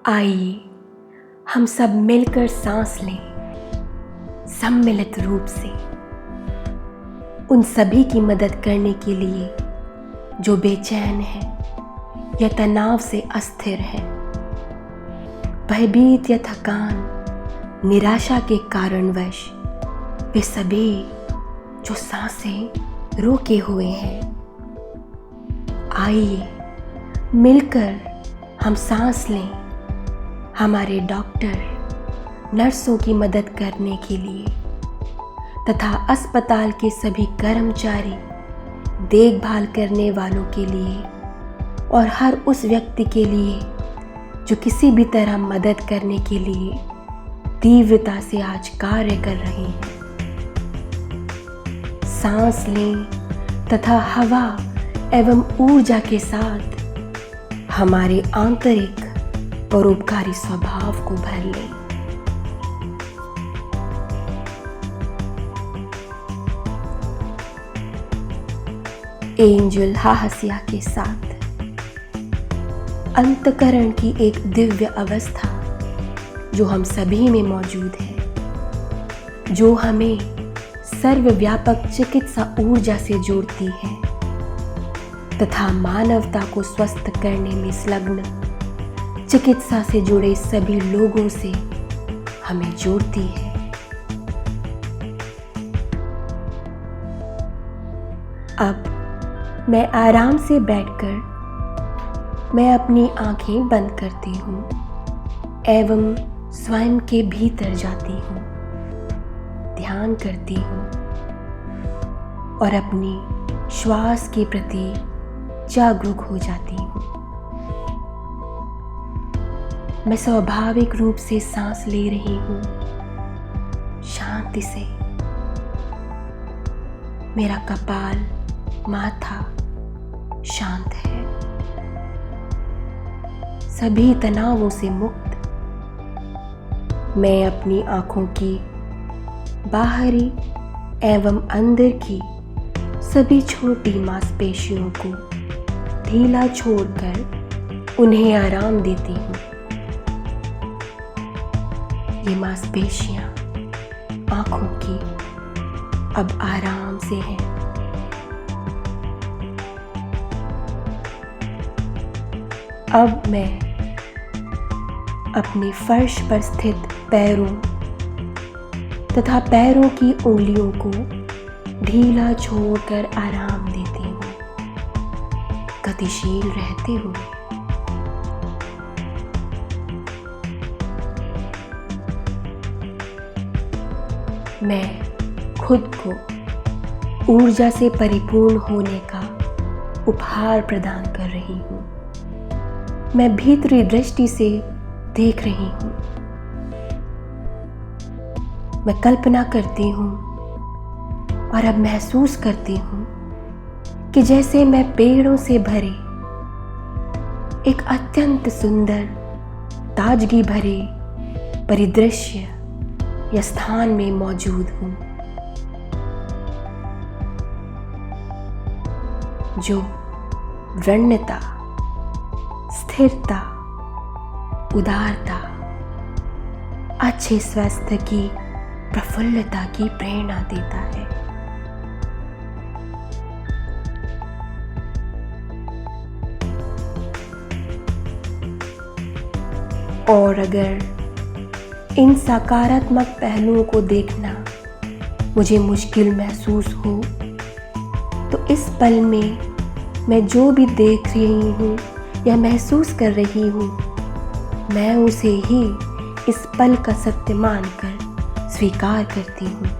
आइए हम सब मिलकर सांस लें सम्मिलित रूप से, उन सभी की मदद करने के लिए जो बेचैन हैं या तनाव से अस्थिर हैं, भयभीत या थकान, निराशा के कारणवश वे सभी जो सांसें रोके हुए हैं। आइए मिलकर हम सांस लें हमारे डॉक्टर नर्सों की मदद करने के लिए तथा अस्पताल के सभी कर्मचारी, देखभाल करने वालों के लिए और हर उस व्यक्ति के लिए जो किसी भी तरह मदद करने के लिए तीव्रता से आज कार्य कर रहे हैं। सांस लें तथा हवा एवं ऊर्जा के साथ हमारे आंतरिक परोपकारी स्वभाव को भर लें। एंजल हाहसिया के साथ अंतःकरण की एक दिव्य अवस्था जो हम सभी में मौजूद है, जो हमें सर्वव्यापक चिकित्सा ऊर्जा से जोड़ती है तथा मानवता को स्वस्थ करने में संलग्न चिकित्सा से जुड़े सभी लोगों से हमें जोड़ती है। अब मैं आराम से बैठकर मैं अपनी आंखें बंद करती हूँ एवं स्वयं के भीतर जाती हूँ, ध्यान करती हूँ और अपनी श्वास के प्रति जागरूक हो जाती हूँ। मैं स्वाभाविक रूप से सांस ले रही हूँ, शांति से। मेरा कपाल, माथा शांत है, सभी तनावों से मुक्त। मैं अपनी आँखों की बाहरी एवं अंदर की सभी छोटी मांसपेशियों को ढीला छोड़कर उन्हें आराम देती हूँ। ये मांसपेशियां आँखों की अब आराम से हैं। अब मैं अपने फर्श पर स्थित पैरों तथा पैरों की उंगलियों को ढीला छोड़कर आराम देती हूँ, गतिशील रहते हुए। मैं खुद को ऊर्जा से परिपूर्ण होने का उपहार प्रदान कर रही हूँ। मैं भीतरी दृष्टि से देख रही हूँ। मैं कल्पना करती हूँ और अब महसूस करती हूँ कि जैसे मैं पेड़ों से भरे एक अत्यंत सुंदर, ताजगी भरे परिदृश्य या स्थान में मौजूद हूँ, जो वृण्यता, स्थिरता, उदारता, अच्छे स्वास्थ्य की प्रफुल्लता की प्रेरणा देता है। और अगर इन सकारात्मक पहलुओं को देखना मुझे मुश्किल महसूस हो तो इस पल में मैं जो भी देख रही हूँ या महसूस कर रही हूँ, मैं उसे ही इस पल का सत्य मानकर स्वीकार करती हूँ।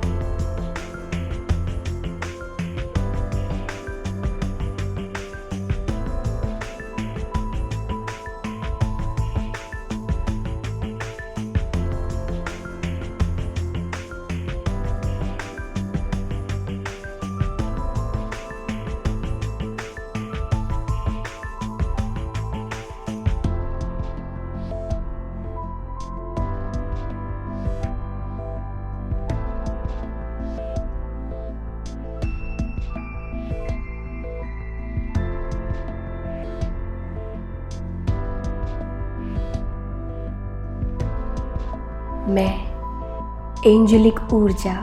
मैं एंजेलिक ऊर्जा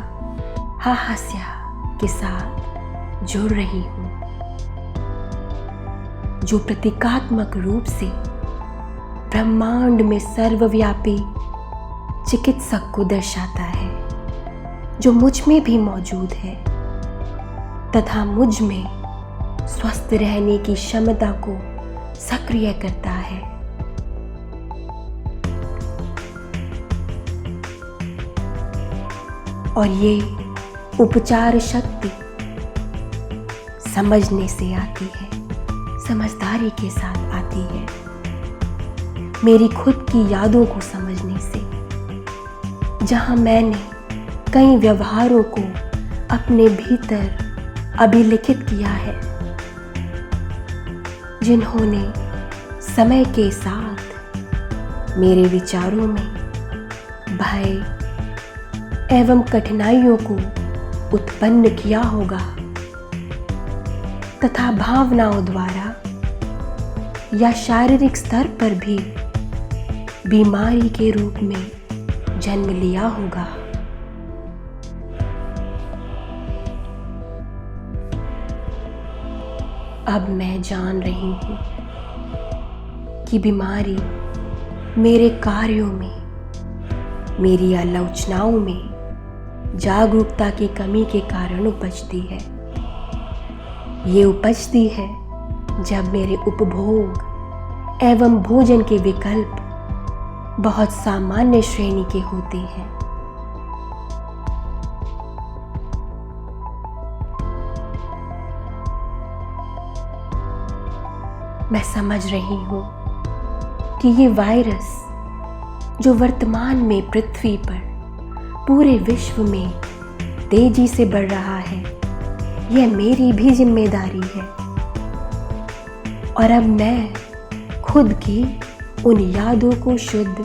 हाहास्या के साथ जुड़ रही हूँ, जो प्रतीकात्मक रूप से ब्रह्मांड में सर्वव्यापी चिकित्सक को दर्शाता है, जो मुझ में भी मौजूद है तथा मुझ में स्वस्थ रहने की क्षमता को सक्रिय करता है। और ये उपचार शक्ति समझने से आती है, समझदारी के साथ आती है, मेरी खुद की यादों को समझने से, जहां मैंने कई व्यवहारों को अपने भीतर अभिलिखित किया है, जिन्होंने समय के साथ मेरे विचारों में भय एवं कठिनाइयों को उत्पन्न किया होगा तथा भावनाओं द्वारा या शारीरिक स्तर पर भी बीमारी के रूप में जन्म लिया होगा। अब मैं जान रही हूं कि बीमारी मेरे कार्यों में, मेरी आलोचनाओं में जागरूकता की कमी के कारण उपजती है। ये उपजती है जब मेरे उपभोग एवं भोजन के विकल्प बहुत सामान्य श्रेणी के होते हैं। मैं समझ रही हूं कि ये वायरस जो वर्तमान में पृथ्वी पर पूरे विश्व में तेजी से बढ़ रहा है, यह मेरी भी जिम्मेदारी है। और अब मैं खुद की उन यादों को शुद्ध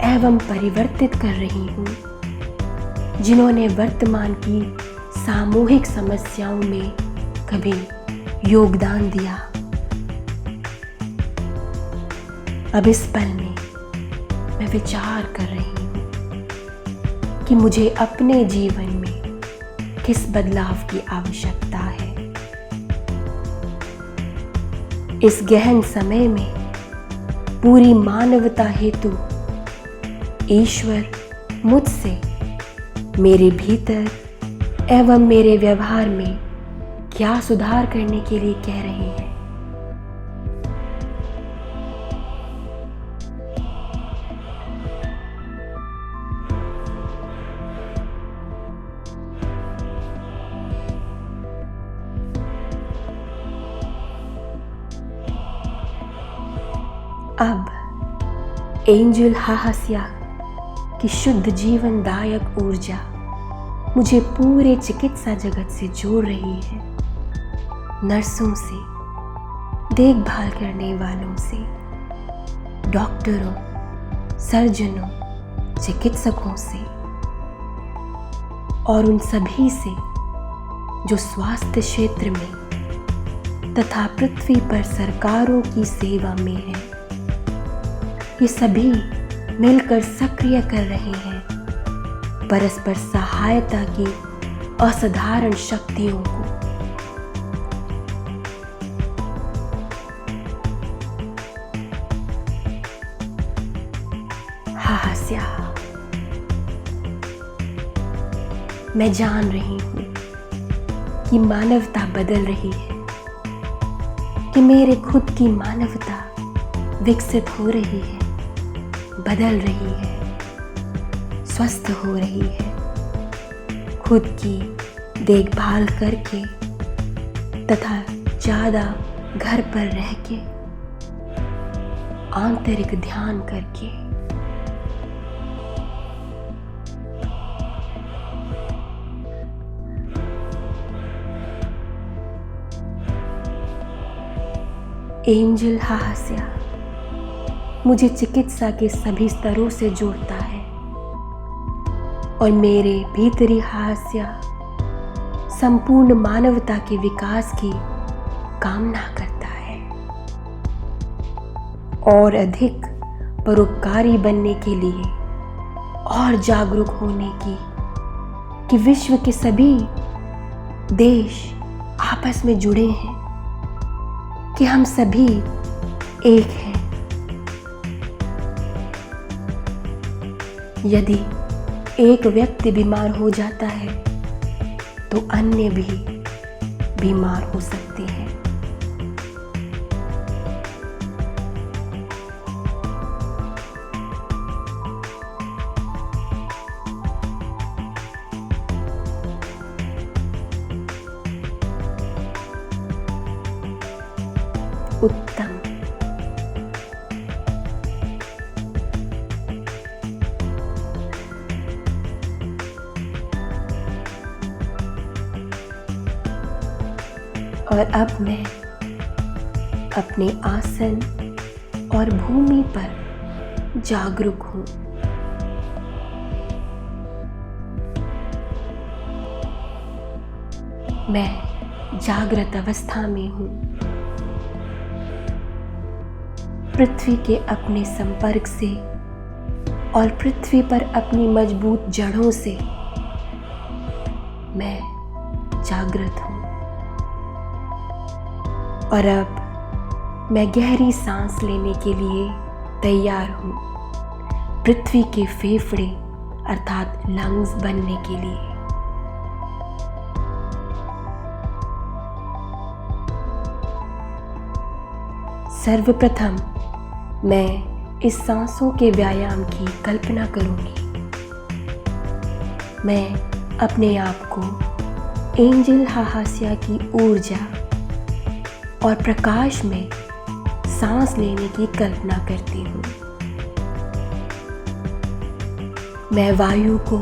एवं परिवर्तित कर रही हूँ, जिन्होंने वर्तमान की सामूहिक समस्याओं में कभी योगदान दिया। अब इस पल में मैं विचार कर रही हूँ कि मुझे अपने जीवन में किस बदलाव की आवश्यकता है। इस गहन समय में पूरी मानवता हेतु ईश्वर मुझसे मेरे भीतर एवं मेरे व्यवहार में क्या सुधार करने के लिए कह रहे हैं। अब एंजल हाहास्या की शुद्ध जीवनदायक ऊर्जा मुझे पूरे चिकित्सा जगत से जोड़ रही है, नर्सों से, देखभाल करने वालों से, डॉक्टरों, सर्जनों, चिकित्सकों से और उन सभी से जो स्वास्थ्य क्षेत्र में तथा पृथ्वी पर सरकारों की सेवा में है। ये सभी मिलकर सक्रिय कर रहे हैं परस्पर सहायता की असाधारण शक्तियों को। हाहास्या। मैं जान रही हूं कि मानवता बदल रही है, कि मेरे खुद की मानवता विकसित हो रही है, बदल रही है, स्वस्थ हो रही है, खुद की देखभाल करके तथा ज़्यादा घर पर रह के, आंतरिक ध्यान करके। एंजल हाहास्या मुझे चिकित्सा के सभी स्तरों से जोड़ता है और मेरे भीतरी हाहास्या संपूर्ण मानवता के विकास की कामना करता है और अधिक परोपकारी बनने के लिए और जागरूक होने की कि विश्व के सभी देश आपस में जुड़े हैं, कि हम सभी एक हैं। यदि एक व्यक्ति बीमार हो जाता है तो अन्य भी बीमार हो सकते हैं। उत्तम। और अब मैं अपने आसन और भूमि पर जागरूक हूँ। मैं जागृत अवस्था में हूँ। पृथ्वी के अपने संपर्क से और पृथ्वी पर अपनी मजबूत जड़ों से मैं जागृत हूँ। और अब मैं गहरी सांस लेने के लिए तैयार हूँ, पृथ्वी के फेफड़े अर्थात लंग्स बनने के लिए। सर्वप्रथम मैं इस सांसों के व्यायाम की कल्पना करूंगी। मैं अपने आप को एंजल हाहास्या की ऊर्जा और प्रकाश में सांस लेने की कल्पना करती हूँ। मैं वायु को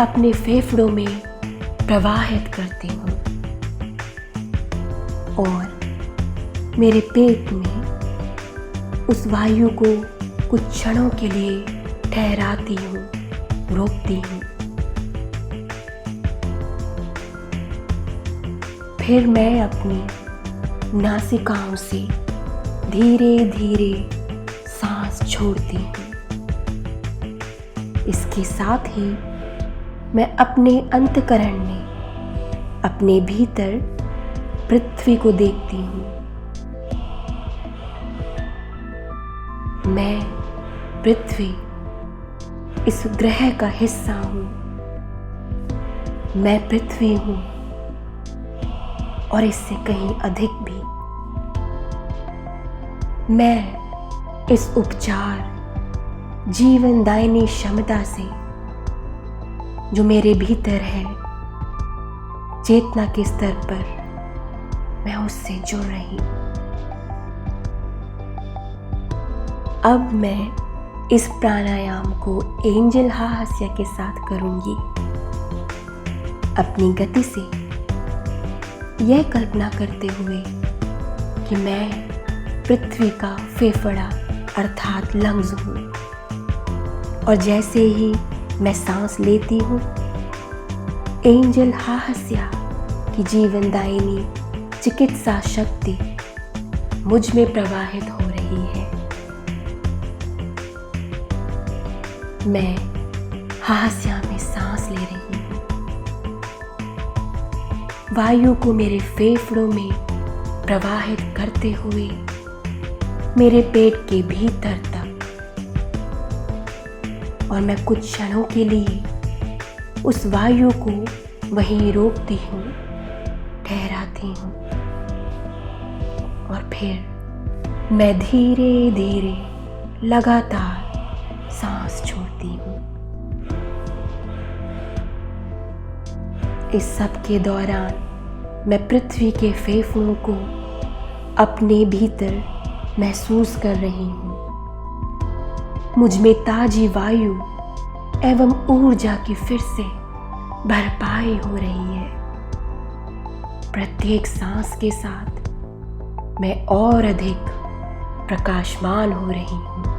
अपने फेफड़ों में प्रवाहित करती हूँ और मेरे पेट में उस वायु को कुछ क्षणों के लिए ठहराती हूँ, रोकती हूँ। फिर मैं अपनी नासिकाओं से धीरे धीरे सांस छोड़ती हूँ। इसके साथ ही मैं अपने अंतःकरण में अपने भीतर पृथ्वी को देखती हूँ। मैं पृथ्वी इस ग्रह का हिस्सा हूँ। मैं पृथ्वी हूँ और इससे कहीं अधिक भी। मैं इस उपचार जीवनदायिनी क्षमता से जो मेरे भीतर है, चेतना के स्तर पर मैं उससे जुड़ रही हूँ। अब मैं इस प्राणायाम को एंजल हाहास्या के साथ करूंगी। अपनी गति से यह कल्पना करते हुए कि मैं पृथ्वी का फेफड़ा अर्थात लंग्स हूँ और जैसे ही मैं सांस लेती हूँ, एंजल हाहास्या की जीवनदायिनी चिकित्सा शक्ति मुझ में प्रवाहित हो रही है। मैं हाहास्या में सांस ले रही हूँ। वायु को मेरे फेफड़ों में प्रवाहित करते हुए मेरे पेट के भीतर तक, और मैं कुछ क्षणों के लिए उस वायु को वहीं रोकती हूँ, ठहराती हूँ और फिर मैं धीरे धीरे लगातार सांस छोड़ती हूँ। इस सब के दौरान मैं पृथ्वी के फेफड़ों को अपने भीतर महसूस कर रही हूँ। मुझ में ताजी वायु एवं ऊर्जा की फिर से भरपाई हो रही है। प्रत्येक सांस के साथ मैं और अधिक प्रकाशमान हो रही हूँ।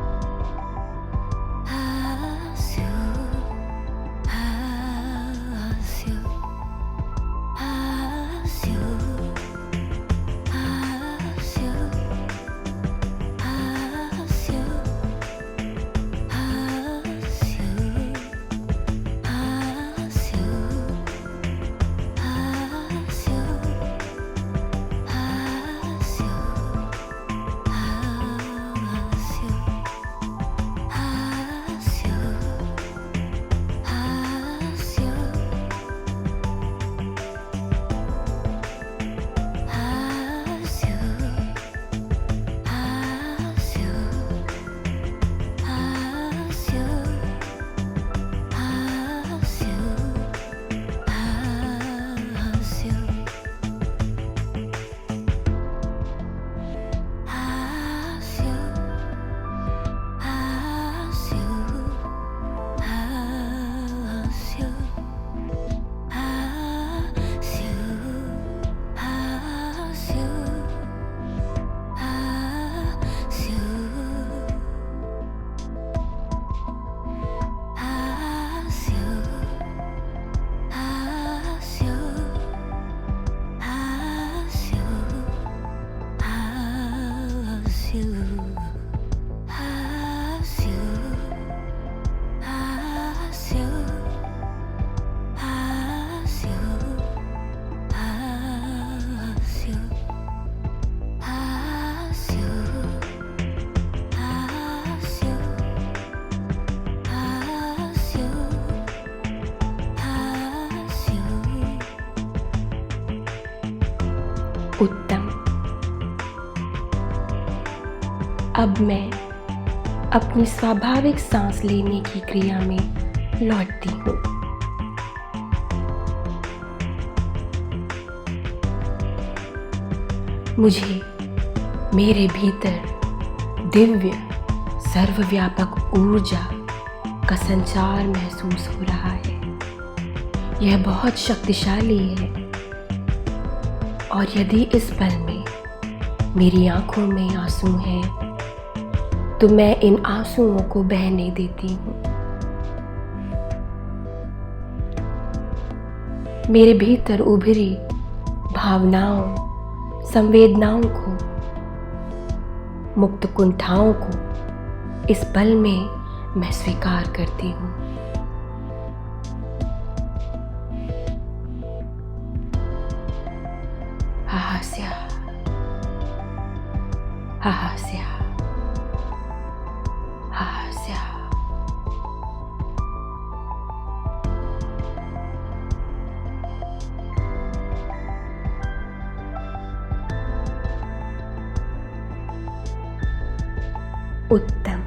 उत्तम। अब मैं अपनी स्वाभाविक सांस लेने की क्रिया में लौटती हूँ। मुझे मेरे भीतर दिव्य सर्वव्यापक ऊर्जा का संचार महसूस हो रहा है। यह बहुत शक्तिशाली है और यदि इस पल में मेरी आंखों में आंसू हैं तो मैं इन आंसुओं को बहने देती हूँ। मेरे भीतर उभरी भावनाओं, संवेदनाओं को, मुक्त कुंठाओं को इस पल में मैं स्वीकार करती हूँ। हाहास्या, हाहास्या, हाहास्या। उत्तम।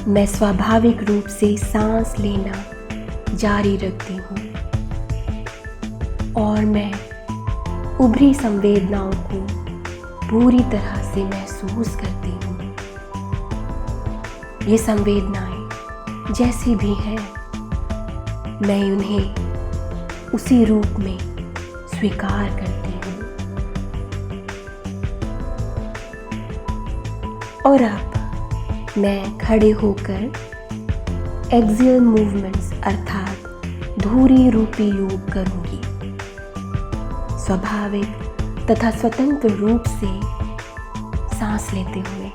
मैं स्वाभाविक रूप से सांस लेना जारी रखती हूँ और मैं उभरी संवेदनाओं को पूरी तरह से महसूस करती हूँ। ये संवेदनाएं जैसी भी हैं, मैं उन्हें उसी रूप में स्वीकार करती हूँ। और अब मैं खड़े होकर एक्सियल मूवमेंट्स अर्थात धुरी रूपी योग करूंगी। स्वाभाविक तथा स्वतंत्र रूप से सांस लेते हुए।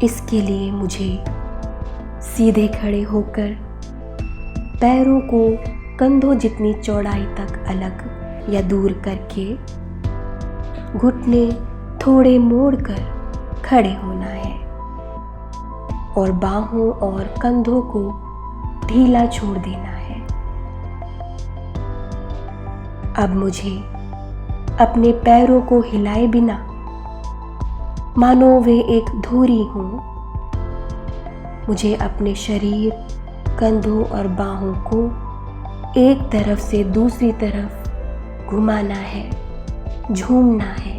इसके लिए मुझे सीधे खड़े होकर पैरों को कंधों जितनी चौड़ाई तक अलग या दूर करके घुटने थोड़े मोड़कर खड़े होना है और बाहों और कंधों को ढीला छोड़ देना है। अब मुझे अपने पैरों को हिलाए बिना, मानो वे एक धुरी हों, मुझे अपने शरीर, कंधों और बाहों को एक तरफ से दूसरी तरफ घुमाना है, झूमना है।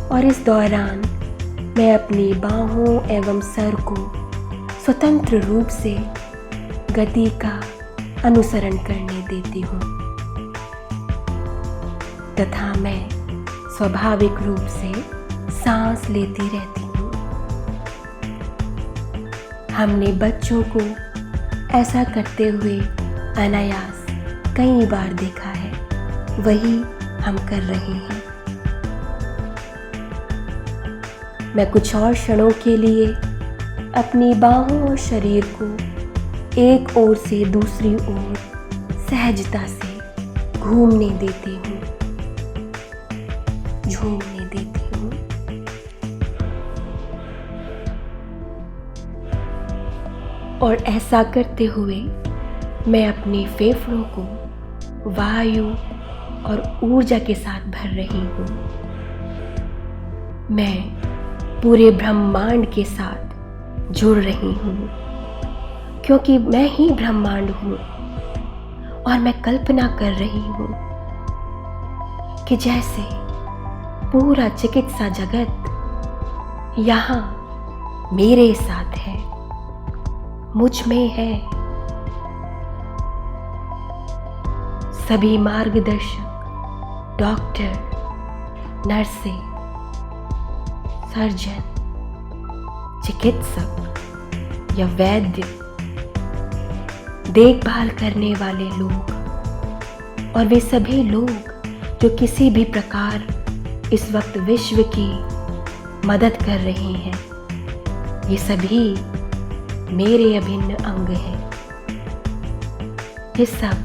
और इस दौरान मैं अपनी बाहों एवं सर को स्वतंत्र रूप से गति का अनुसरण करने देती हूँ तथा मैं स्वाभाविक रूप से सांस लेती रहती हूँ। हमने बच्चों को ऐसा करते हुए अनायास कई बार देखा है, वही हम कर रहे हैं। मैं कुछ और क्षणों के लिए अपनी बाहों और शरीर को एक ओर से दूसरी ओर सहजता से घूमने देती हूँ, झूमने देती हूँ। और ऐसा करते हुए मैं अपने फेफड़ों को वायु और ऊर्जा के साथ भर रही हूँ। मैं पूरे ब्रह्मांड के साथ जुड़ रही हूँ क्योंकि मैं ही ब्रह्मांड हूँ और मैं कल्पना कर रही हूँ कि जैसे पूरा चिकित्सा जगत यहाँ मेरे साथ है, मुझ में है। सभी मार्गदर्शक, डॉक्टर, नर्सें, सर्जन, चिकित्सक या वैद्य, देखभाल करने वाले लोग और वे सभी लोग जो किसी भी प्रकार इस वक्त विश्व की मदद कर रहे हैं, ये सभी मेरे अभिन्न अंग हैं। ये सब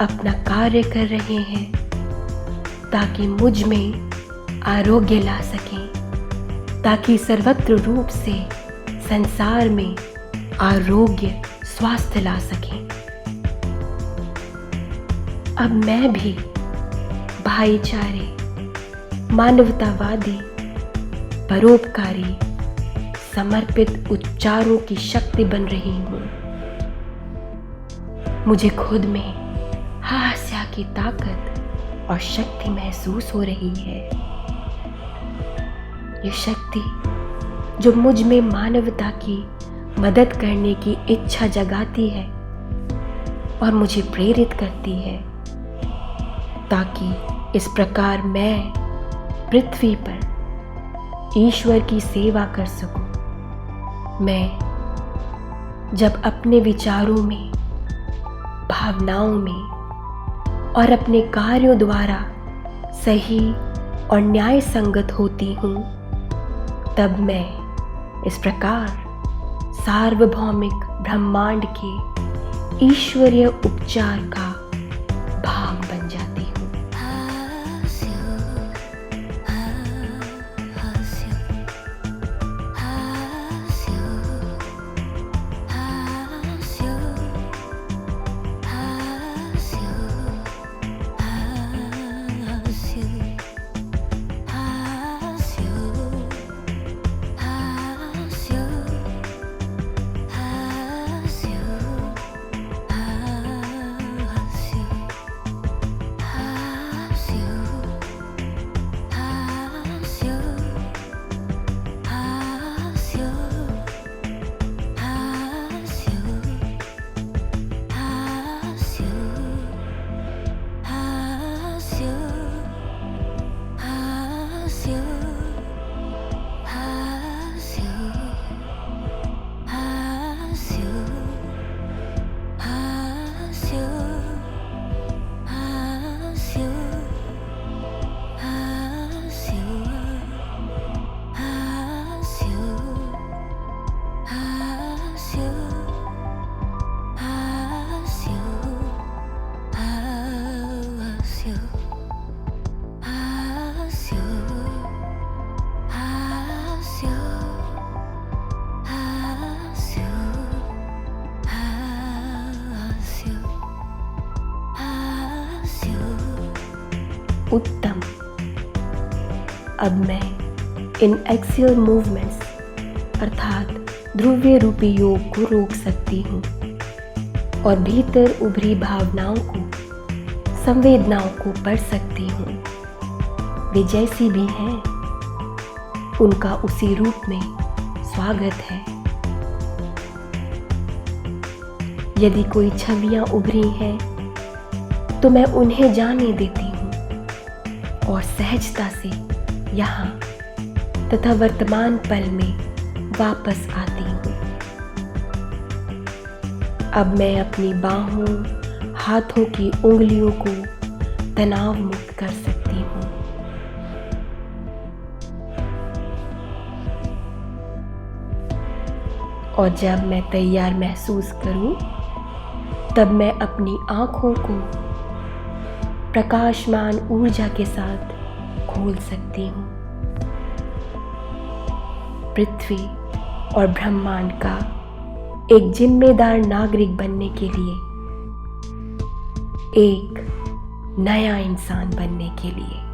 अपना कार्य कर रहे हैं ताकि मुझ में आरोग्य ला सकें, ताकि सर्वत्र रूप से संसार में आरोग्य स्वास्थ्य ला सकें। अब मैं भी भाईचारे, मानवतावादी, परोपकारी, समर्पित उच्चारों की शक्ति बन रही हूँ। मुझे खुद में हास्य की ताकत और शक्ति महसूस हो रही है। ये शक्ति जो मुझ में मानवता की मदद करने की इच्छा जगाती है और मुझे प्रेरित करती है, ताकि इस प्रकार मैं पृथ्वी पर ईश्वर की सेवा कर सकूं। मैं जब अपने विचारों में, भावनाओं में और अपने कार्यों द्वारा सही और न्याय संगत होती हूँ, तब मैं इस प्रकार सार्वभौमिक ब्रह्मांड के ईश्वरीय उपचार का भाग बन जाती हूँ। उत्तम। अब मैं इन एक्सियल मूवमेंट्स अर्थात ध्रुवीय रूपी योग को रोक सकती हूँ और भीतर उभरी भावनाओं को, संवेदनाओं को पढ़ सकती हूँ। वे जैसी भी हैं, उनका उसी रूप में स्वागत है। यदि कोई छवियां उभरी हैं, तो मैं उन्हें जाने देती हूँ और सहजता से यहाँ तथा वर्तमान पल में वापस आती हूँ। अब मैं अपनी बाहों, हाथों की उंगलियों को तनाव मुक्त कर सकती हूँ। और जब मैं तैयार महसूस करूं, तब मैं अपनी आँखों को प्रकाशमान ऊर्जा के साथ खोल सकती हूँ। पृथ्वी और ब्रह्मांड का एक जिम्मेदार नागरिक बनने के लिए, एक नया इंसान बनने के लिए।